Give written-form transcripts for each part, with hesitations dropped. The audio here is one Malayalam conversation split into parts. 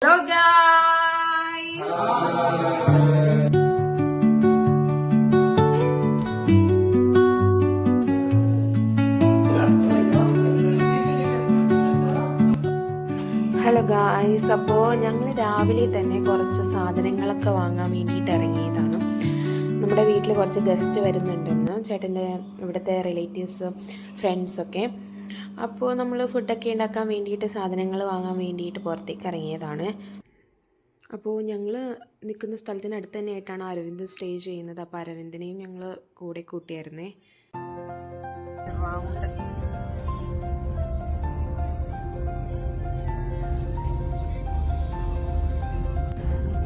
Hello guys! ഹലോ ഗായ്സ്, അപ്പോൾ ഞങ്ങൾ രാവിലെ തന്നെ കുറച്ച് സാധനങ്ങളൊക്കെ വാങ്ങാൻ വേണ്ടിയിട്ട് ഇറങ്ങിയതാണ്. നമ്മുടെ വീട്ടിൽ കുറച്ച് ഗസ്റ്റ് വരുന്നുണ്ടെന്ന്, ചേട്ടൻ്റെ ഇവിടുത്തെ റിലേറ്റീവ്സ് ഫ്രണ്ട്സൊക്കെ. അപ്പോൾ നമ്മൾ ഫുഡൊക്കെ ഉണ്ടാക്കാൻ വേണ്ടിയിട്ട് സാധനങ്ങൾ വാങ്ങാൻ വേണ്ടിയിട്ട് പുറത്തേക്ക് ഇറങ്ങിയതാണ്. അപ്പോൾ ഞങ്ങൾ നിൽക്കുന്ന സ്ഥലത്തിനടുത്ത് തന്നെയായിട്ടാണ് അരവിന്ദ് സ്റ്റേ ചെയ്യുന്നത്. അപ്പോൾ അരവിന്ദിനെയും ഞങ്ങൾ കൂടെ കൂട്ടിയായിരുന്നേ.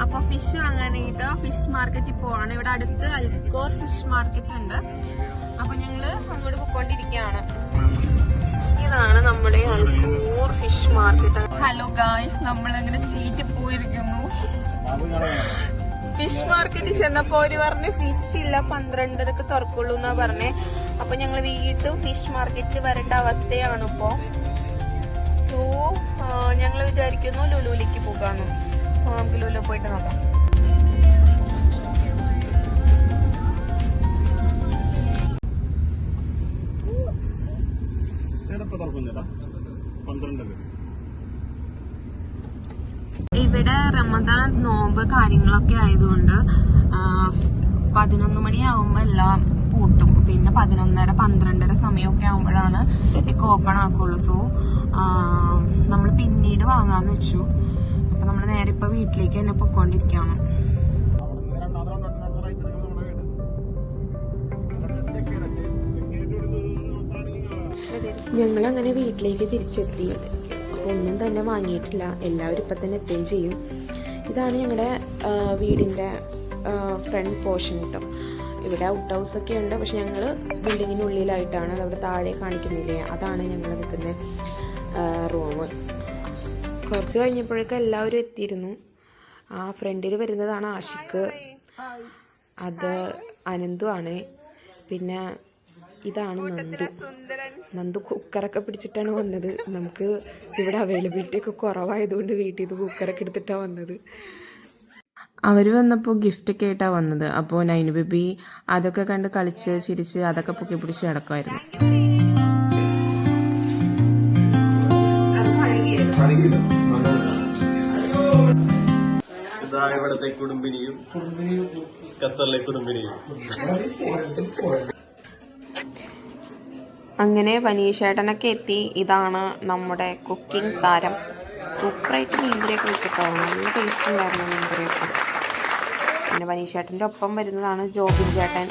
അപ്പോൾ ഫിഷ് വാങ്ങാനായിട്ട് ഫിഷ് മാർക്കറ്റിൽ പോവാണ്. ഇവിടെ അടുത്ത് അൽക്കോർ ഫിഷ് മാർക്കറ്റ് ഉണ്ട്. അപ്പോൾ ഞങ്ങൾ അങ്ങോട്ട് പോയിക്കൊണ്ടിരിക്കുകയാണ്. ഇതാണ് നമ്മുടെ Al Khor fish market. Hello guys, നമ്മൾ അങ്ങനെ ചീറ്റി പോയിരിക്കുന്നു. ഫിഷ് മാർക്കറ്റിൽ ചെന്നപ്പോ ഒരു പറഞ്ഞ് ഫിഷ് ഇല്ല, 12:30 തുറക്കുള്ളൂ എന്നാ പറഞ്ഞേ. അപ്പൊ ഞങ്ങൾ വീണ്ടും ഫിഷ് മാർക്കറ്റിൽ വരേണ്ട അവസ്ഥയാണ് ഇപ്പോ. സോ ഞങ്ങൾ വിചാരിക്കുന്നു ലുലുവിലേക്ക് പോകാന്നു. സോ നമുക്ക് ലുലു പോയിട്ട് നോക്കാം. ഇവിടെ റമദാൻ നോമ്പ് കാര്യങ്ങളൊക്കെ ആയതുകൊണ്ട് 11 മണിയാവുമ്പോ എല്ലാം പൂട്ടും. പിന്നെ 11:30 12:30 സമയമൊക്കെ ആവുമ്പോഴാണ് ഒക്കെ ഓപ്പൺ ആക്കുള്ളൂ. സോ നമ്മൾ പിന്നീട് വാങ്ങാന്ന് വെച്ചു. അപ്പൊ നമ്മൾ നേരെ ഇപ്പൊ വീട്ടിലേക്ക് തന്നെ പൊക്കോണ്ടിരിക്കുകയാണ്. ഞങ്ങളങ്ങനെ വീട്ടിലേക്ക് തിരിച്ചെത്തി. അപ്പോൾ ഒന്നും തന്നെ വാങ്ങിയിട്ടില്ല, എല്ലാവരും ഇപ്പം തന്നെ എത്തുകയും ചെയ്യും. ഇതാണ് ഞങ്ങളുടെ വീടിൻ്റെ ഫ്രണ്ട് പോർഷൻ കേട്ടോ. ഇവിടെ ഔട്ട് ഹൗസൊക്കെ ഉണ്ട്, പക്ഷെ ഞങ്ങൾ ബിൽഡിങ്ങിനുള്ളിലായിട്ടാണ്. അതവിടെ താഴെ കാണിക്കുന്നില്ലേ, അതാണ് ഞങ്ങൾ നിൽക്കുന്ന റൂം. കുറച്ച് കഴിഞ്ഞപ്പോഴേക്കും എല്ലാവരും എത്തിയിരുന്നു. ആ ഫ്രണ്ടിൽ വരുന്നതാണ് ആഷിക്ക്, അത് അനന്തു ആണ്. പിന്നെ ഇതാണ് നന്ദു കുക്കറൊക്കെ പിടിച്ചിട്ടാണ് വന്നത്. നമുക്ക് ഇവിടെ അവൈലബിലിറ്റി ഒക്കെ കുറവായതുകൊണ്ട് വീട്ടിൽ നിന്ന് കുക്കറൊക്കെ എടുത്തിട്ടാണ് വന്നത്. അവർ വന്നപ്പോൾ ഗിഫ്റ്റൊക്കെ ആയിട്ടാണ് വന്നത്. അപ്പോൾ നൈനു ബേബി അതൊക്കെ കണ്ട് കളിച്ച് ചിരിച്ച് അതൊക്കെ പൊക്കി പിടിച്ച് നടക്കുമായിരുന്നു. ഇവിടത്തെ കുടുംബിനിയും ഖത്തറിലെ കുടുംബിനിയും. അങ്ങനെ വനീഷേട്ടനൊക്കെ എത്തി. ഇതാണ് നമ്മുടെ കുക്കിംഗ് താരം. സൂപ്പറായിട്ട് മീൻകറിയൊക്കെ വെച്ചിട്ടാണ്, നല്ല ടേസ്റ്റ് ഉണ്ടായിരുന്നു മീൻകറിയൊക്കെ. പിന്നെ വനീഷേട്ടൻ്റെ ഒപ്പം വരുന്നതാണ് ജോബിൻ ചേട്ടൻ.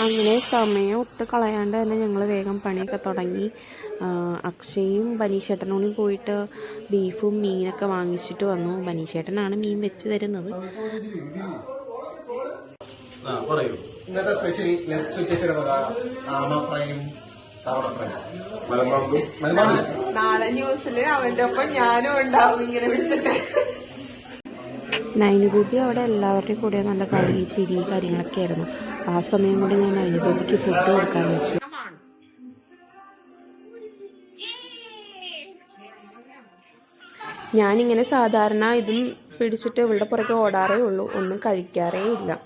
അങ്ങനെ സമയം ഒട്ട് കളയാണ്ട് തന്നെ ഞങ്ങൾ വേഗം പണിയൊക്കെ തുടങ്ങി. അക്ഷയും ബനീഷേട്ടനോടും പോയിട്ട് ബീഫും മീനൊക്കെ വാങ്ങിച്ചിട്ട് വന്നു. ബനീഷേട്ടനാണ് മീൻ വെച്ച് തരുന്നത്. നാളെ ന്യൂസില് അവന്റെ ഒപ്പം ഞാനും ഉണ്ടാവും ഇങ്ങനെ വിളിച്ചിട്ട്. നൈനു ബേബി അവിടെ എല്ലാവരുടെയും കൂടെ നല്ല കളി ചിരി കാര്യങ്ങളൊക്കെ ആയിരുന്നു. ആ സമയം കൊണ്ട് ഞാൻ നൈനു ബേബിക്ക് ഫുഡ് കൊടുക്കാന്ന് വെച്ചു. ഞാനിങ്ങനെ സാധാരണ ഇതും പിടിച്ചിട്ട് ഇവളുടെ പുറകെ ഓടാറേ ഉള്ളൂ, ഒന്നും കഴിക്കാറേ ഇല്ല.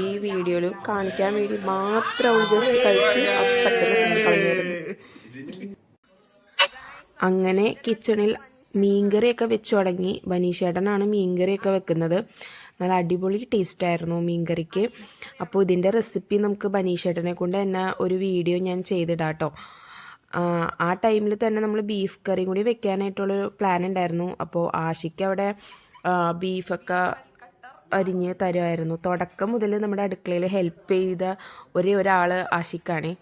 ഈ വീഡിയോയിൽ കാണിക്കാൻ വേണ്ടി മാത്രം അവൾ ജസ്റ്റ് കഴിച്ച് അപ്പത്തന്നെ തിന്നിക്കളഞ്ഞായിരുന്നു. അങ്ങനെ കിച്ചണിൽ മീൻകറിയൊക്കെ വെച്ച് തുടങ്ങി. ബനീഷേട്ടനാണ് മീൻകറിയൊക്കെ വെക്കുന്നത്. നല്ല അടിപൊളി ടേസ്റ്റായിരുന്നു മീൻകറിക്ക്. അപ്പോൾ ഇതിൻ്റെ റെസിപ്പി നമുക്ക് ബനീഷേട്ടനെ കൊണ്ട് തന്നെ ഒരു വീഡിയോ ഞാൻ ചെയ്തിടാം കേട്ടോ. ആ ടൈമിൽ തന്നെ നമ്മൾ ബീഫ് കറിയും കൂടി വെക്കാനായിട്ടുള്ളൊരു പ്ലാൻ ഉണ്ടായിരുന്നു. അപ്പോൾ ആഷിക്ക് അവിടെ ബീഫൊക്കെ അരിഞ്ഞ് തരുമായിരുന്നു. തുടക്കം മുതൽ നമ്മുടെ അടുക്കളയിൽ ഹെൽപ്പ് ചെയ്ത ഒരാൾ ആഷിക്കാണ്.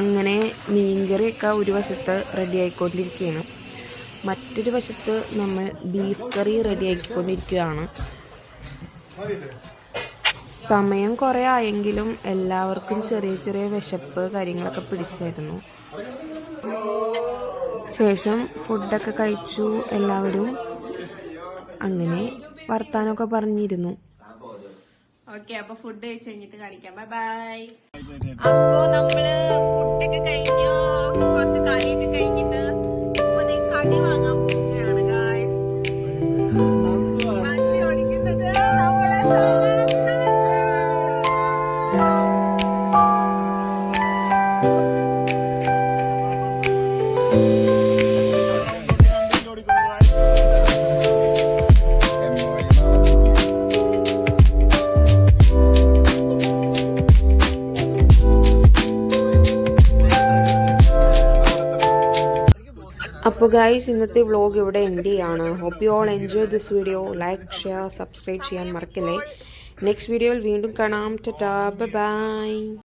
അങ്ങനെ മീൻകറിയൊക്കെ ഒരു വശത്ത് റെഡി ആയിക്കൊണ്ടിരിക്കുകയാണ്. മറ്റൊരു വശത്ത് നമ്മൾ ബീഫ് കറി റെഡിയാക്കിക്കൊണ്ടിരിക്കുകയാണ്. സമയം കുറേ ആയെങ്കിലും എല്ലാവർക്കും ചെറിയ ചെറിയ വിശപ്പ് കാര്യങ്ങളൊക്കെ പിടിച്ചായിരുന്നു. ശേഷം ഫുഡൊക്കെ കഴിച്ചു. എല്ലാവരും അങ്ങനെ വർത്താനമൊക്കെ പറഞ്ഞിരുന്നു. ഓക്കെ, അപ്പൊ ഫുഡ് കഴിച്ച് കഴിഞ്ഞിട്ട് കാണിക്കാം. Bye bye. അപ്പൊ നമ്മള് ഫുഡൊക്കെ കഴിഞ്ഞു, കുറച്ച് കളിയൊക്കെ കഴിഞ്ഞിട്ട് ഇപ്പൊ കടി വാങ്ങാൻ പോവുകയാണ് ഗായ്സ്. വണ്ടി ഓടിക്കുന്നത് നമ്മളെ അപ്പോൾ ഗൈസ്, ഇന്നത്തെ വ്ലോഗ് ഇവിടെ എൻഡ് ചെയ്യാണ്. Hope you all enjoy this video. Like, share, subscribe ചെയ്യാൻ മറക്കല്ലേ. നെക്സ്റ്റ് വീഡിയോയിൽ വീണ്ടും കാണാം. Tata, bye by.